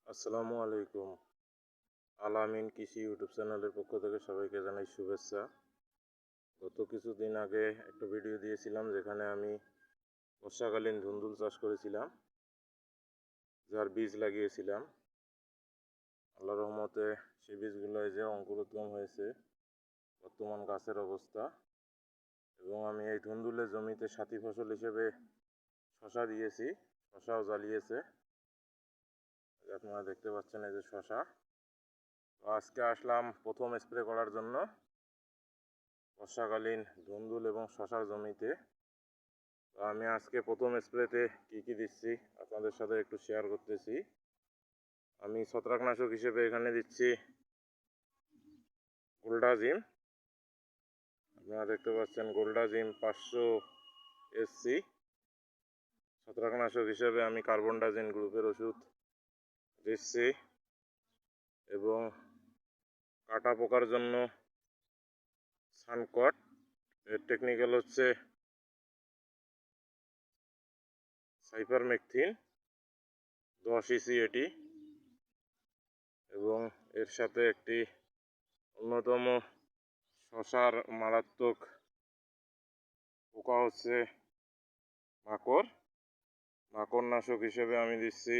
আসসালামু আলাইকুম। আলামিন কৃষি ইউটিউব চ্যানেলের পক্ষ থেকে সবাইকে জানাই শুভেচ্ছা। গত কিছুদিন আগে একটা ভিডিও দিয়েছিলাম যেখানে আমি বর্ষাকালীন ধুন্দুল চাষ করেছিলাম, যার বীজ লাগিয়েছিলাম। আল্লাহর রহমতে সেই বীজগুলোয় যে অঙ্কুরোদ্গম হয়েছে বর্তমান গাছের অবস্থা, এবং আমি এই ধুন্দুলের জমিতে সাথী ফসল হিসেবে শশা দিয়েছি, শশাও জ্বালিয়েছে। আপনারা দেখতে পাচ্ছেন এই যে শশা। তো আজকে আসলাম প্রথম স্প্রে করার জন্য বর্ষাকালীন ধুন্দুল এবং শশার জমিতে। তো আমি আজকে প্রথম স্প্রেতে কী দিচ্ছি আপনাদের সাথে একটু শেয়ার করতেছি। আমি ছত্রাকনাশক হিসেবে এখানে দিচ্ছি গোল্ডাজিম। আপনারা দেখতে পাচ্ছেন গোল্ডাজিম 500 SC। ছত্রাকনাশক হিসেবে আমি কার্বনডাজিম গ্রুপের ওষুধ দিচ্ছি, এবং কাটা পোকার জন্য সানকট, এর টেকনিক্যাল হচ্ছে সাইপারমেথ্রিন 10 EC এটি, এবং এর সাথে একটি অন্যতম শশার মারাত্মক পোকা হচ্ছে মাকড়নাশক হিসেবে আমি দিচ্ছি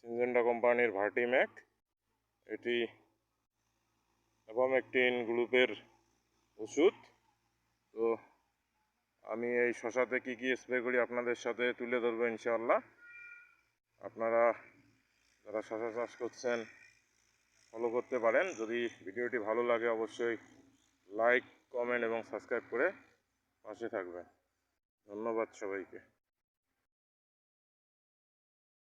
সিনজেন্টা কোম্পানির ভার্টিম্যাক। এটি অ্যাভামেকটিন গ্রুপের ওষুধ। তো আমি এই শশাতে কী স্প্রে করি আপনাদের সাথে তুলে ধরবো ইনশাআল্লাহ। আপনারা যারা শশা চাষ করছেন ফলো করতে পারেন। যদি ভিডিওটি ভালো লাগে অবশ্যই লাইক, কমেন্ট এবং সাবস্ক্রাইব করে পাশে থাকবেন। ধন্যবাদ সবাইকে।